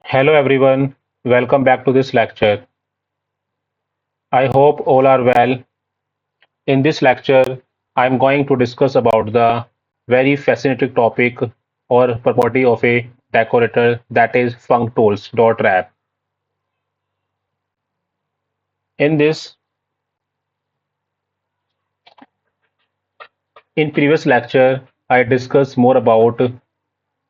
Hello everyone, welcome back to this lecture. I hope all are well. In this lecture, I'm going to discuss about the very fascinating topic or property of a decorator, that is functools.wrap. In this, in previous lecture, I discussed more about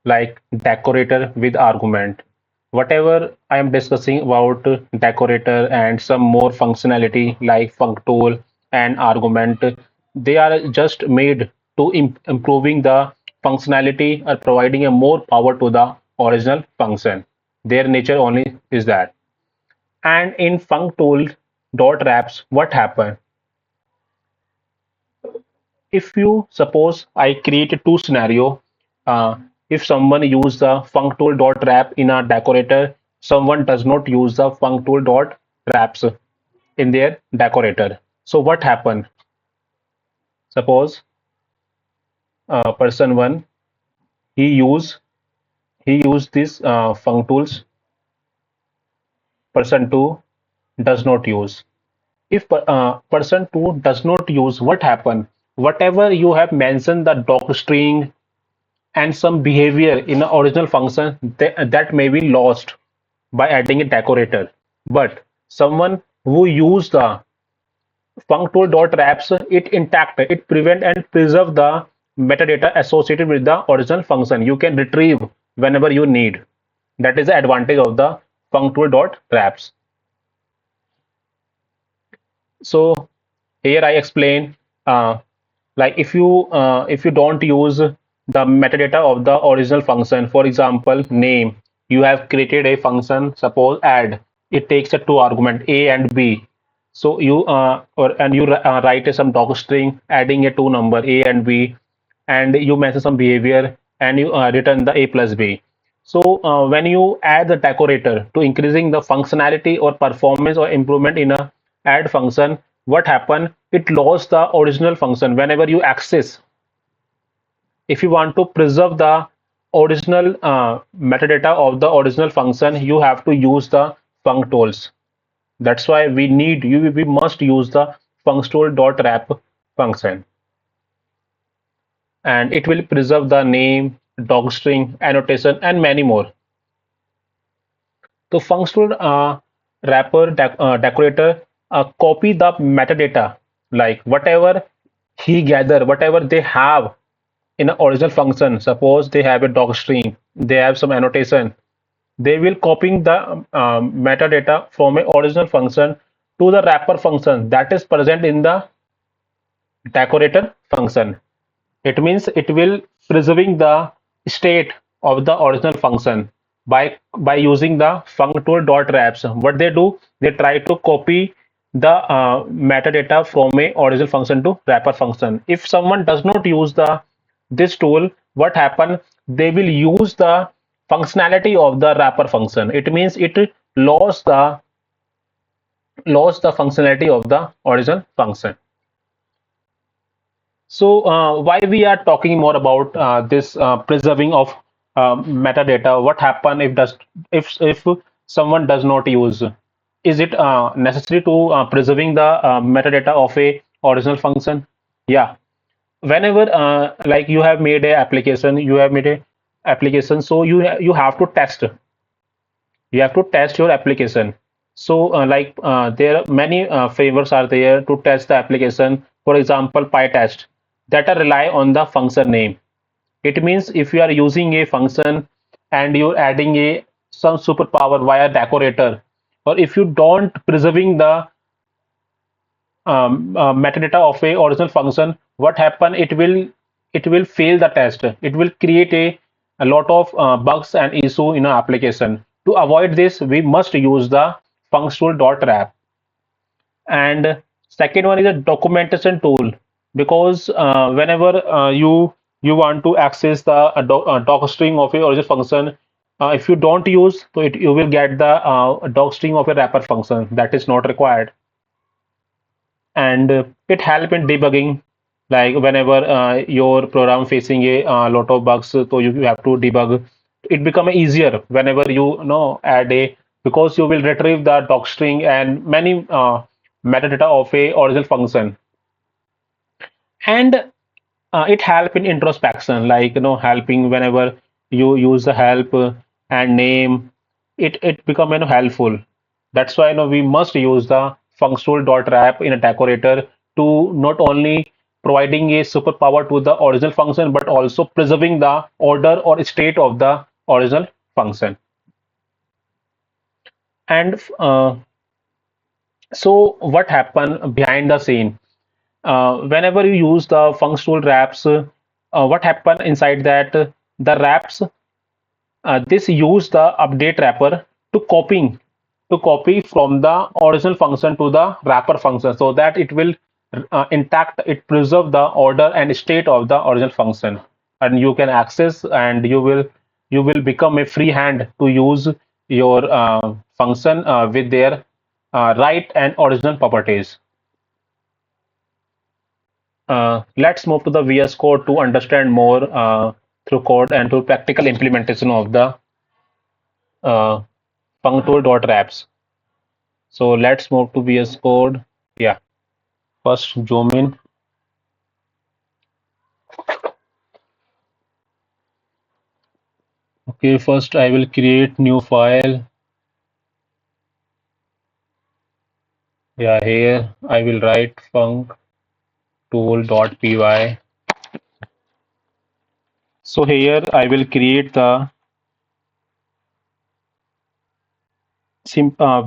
like decorator with argument. Whatever I am discussing about decorator and some more functionality like functool and argument, they are just made to improving the functionality or providing a more power to the original function. Their nature only is that. And in functool dot wraps, what happened? If you suppose I create two scenario, uh, if someone use the functool.wrap in a decorator, someone does not use the functool.wraps in their decorator. So what happen? Suppose person one he use he use this functools. Person two does not use. If person two does not use, what happen? Whatever you have mentioned the docstring and some behavior in the original function that may be lost by adding a decorator. But someone who use the functool.wraps it intact, it prevent and preserve the metadata associated with the original function. You can retrieve whenever you need. That is the advantage of the functool.wraps. So here I explain like if you don't use the metadata of the original function, for example name, you have created a function, suppose add, it takes a two argument a and b. So you write some docstring adding a two number a and b, and you mention some behavior and you return the a plus b. So when you add the decorator to increasing the functionality or performance or improvement in a add function, what happen? It lost the original function. Whenever you access, if you want to preserve the original metadata of the original function, you have to use the functools. That's why we must use the functool.wrap function, and it will preserve the name, docstring, annotation, and many more. So functional decorator copy the metadata, like whatever he gather, whatever they have in an original function. Suppose they have a docstring, they have some annotation. They will copying the metadata from a original function to the wrapper function that is present in the decorator function. It means it will preserving the state of the original function by using the functool.wraps. What they do, they try to copy the metadata from a original function to wrapper function. If someone does not use the this tool, what happen? They will use the functionality of the wrapper function. It means it lost the lost the functionality of the original function. So why we are talking more about this preserving of metadata? What happen if someone does not use? Is it necessary to preserving the metadata of a original function? Yeah. Whenever like you have made a application, so you have to test. You have to test your application. So there are many frameworks are there to test the application. For example, PyTest that are rely on the function name. It means if you are using a function and you're adding a some superpower via decorator, or if you don't preserving the metadata of a original function, what happen? It will fail the test. It will create a lot of bugs and issue in our application. To avoid this, we must use the functool.wrap. And second one is a documentation tool, because whenever you want to access the docstring of a original function, if you don't use, so you will get the docstring of a wrapper function that is not required. And it help in debugging, like whenever your program facing a lot of bugs, so you have to debug it become easier whenever you add a, because you will retrieve the docstring and many metadata of a original function. And it help in introspection, like helping whenever you use the help and name, it become helpful. That's why we must use the functools.wrap in a decorator to not only providing a superpower to the original function but also preserving the order or state of the original function. And so what happened behind the scene? Whenever you use the functional wraps, what happen inside that, the wraps, this use the update wrapper to copy from the original function to the wrapper function, so that it will intact, it preserve the order and state of the original function, and you can access, and you will become a free hand to use your function with their right and original properties. Let's move to the VS Code to understand more through code and to practical implementation of the uh, functool.wraps. So let's move to VS Code. Yeah, first zoom in. Okay, first I will create new file. Yeah, here I will write functool.py. So here I will create the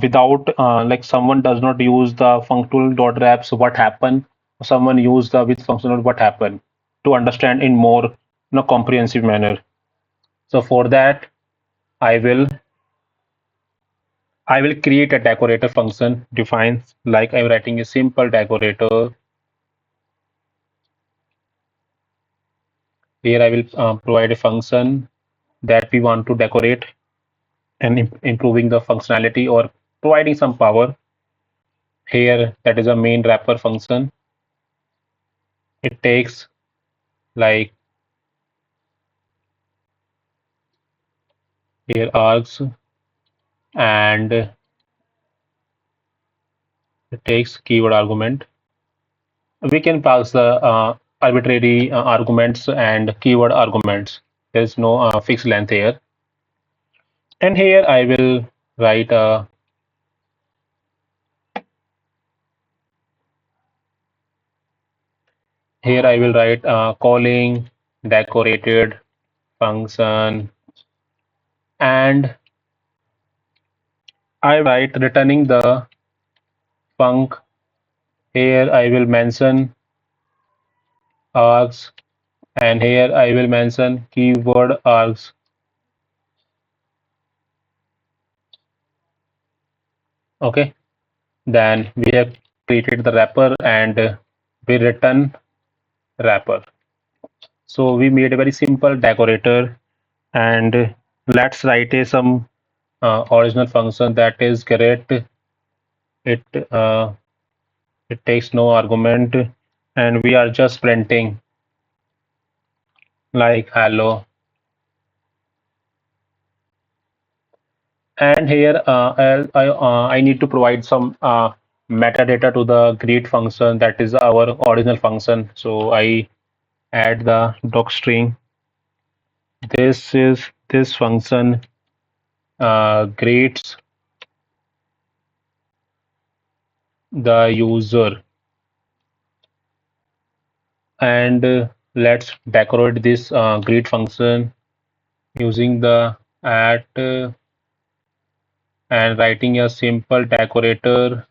without like someone does not use the functool.wraps, what happen? Someone use the with functional, what happen? To understand in more comprehensive manner. So for that, I will I will create a decorator function defines, like I'm writing a simple decorator. Here I will provide a function that we want to decorate and improving the functionality or providing some power. Here that is a main wrapper function. It takes like here args, and it takes keyword argument. We can pass the arbitrary arguments and keyword arguments. There is no fixed length here. And here I will write calling decorated function, and I write returning the func. Here I will mention args, and here I will mention keyword args. Okay, then we have created the wrapper and we return wrapper. So we made a very simple decorator, and let's write a some original function that is get. It it takes no argument, and we are just printing like hello. And here I need to provide some metadata to the greet function, that is our original function. So I add the docstring. This function greets the user, and let's decorate this greet function using the at and writing a simple decorator.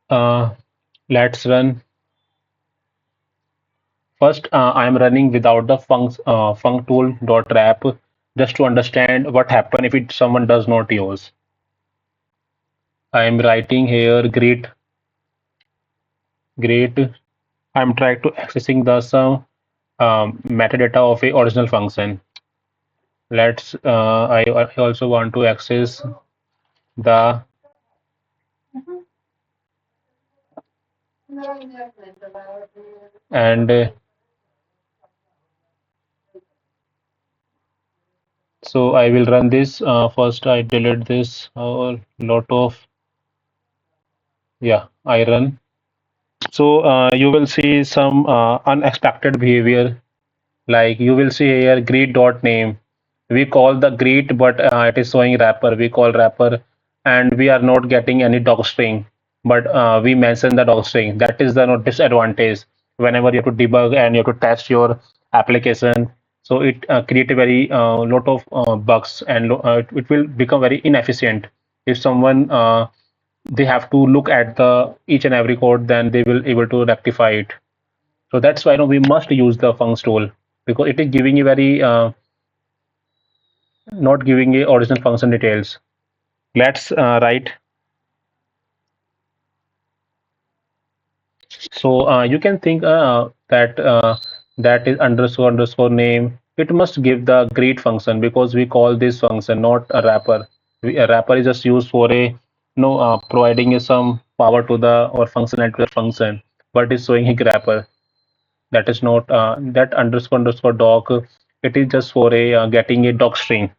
Uh, let's run. First, I am running without the functool.wrap just to understand what happen if someone does not use. I am writing here great. I'm trying to accessing the some metadata of a original function. I also want to access the And so I will run this. First, I delete this. Lot of, yeah, I run. So you will see some unexpected behavior. Like you will see here greet dot name. We call the greet, but it is showing wrapper. We call wrapper, and we are not getting any docstring. But we mention the docstring. That is the disadvantage whenever you have to debug and you have to test your application. So it create a very lot of bugs, and it will become very inefficient if someone they have to look at the each and every code, then they will able to rectify it. So that's why, we must use the func tool, because it is giving you very not giving you original function details. Let's write. So you can think that that is underscore underscore name. It must give the greet function, because we call this function not a wrapper. A wrapper is just used for a providing you some power to the or functionality to the function, but it's showing a wrapper. That is not that underscore underscore doc. It is just for a getting a doc string.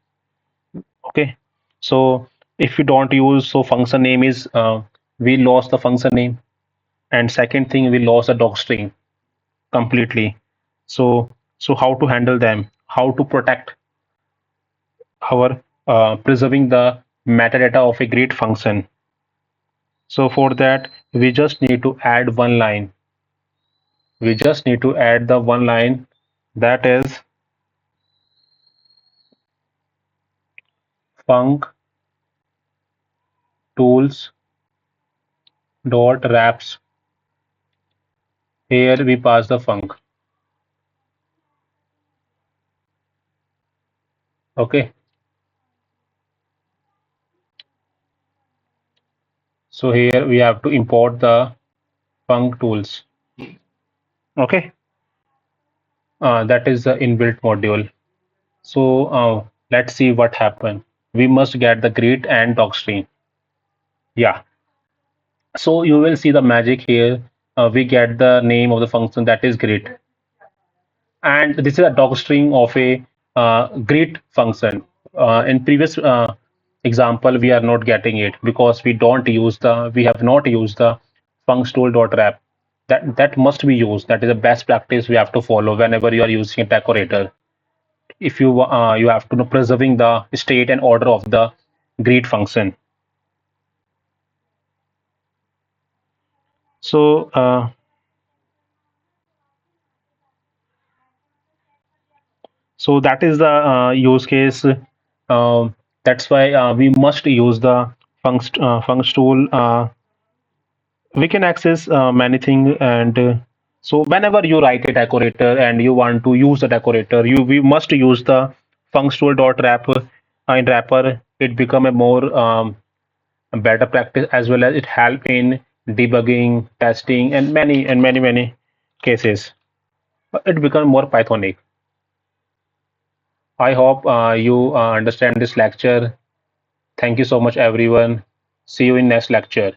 Okay. So if you don't use, so function name is we lost the function name, and second thing, we lost the doc string completely. So how to handle them? How to protect our preserving the metadata of a great function? So for that, we just need to add one line. We just need to add the one line, that is functools.wraps. Here we pass the func. Okay. So here we have to import the functools. Okay. That is the inbuilt module. So let's see what happened. We must get the greet and docstring. Yeah. So you will see the magic here. We get the name of the function, that is greet, and this is a docstring of a greet function. In previous example, we are not getting it because we have not used the functools.wrap. That must be used. That is a best practice we have to follow whenever you are using a decorator. If you have to know preserving the state and order of the greet function. So so that is the use case. That's why we must use the funct tool. We can access many things, and so whenever you write a decorator and you want to use the decorator, you we must use the functools.wrap in wrapper. It become a more better practice, as well as it help in debugging, testing, and many cases. It become more Pythonic. I hope you understand this lecture. Thank you so much, everyone. See you in next lecture.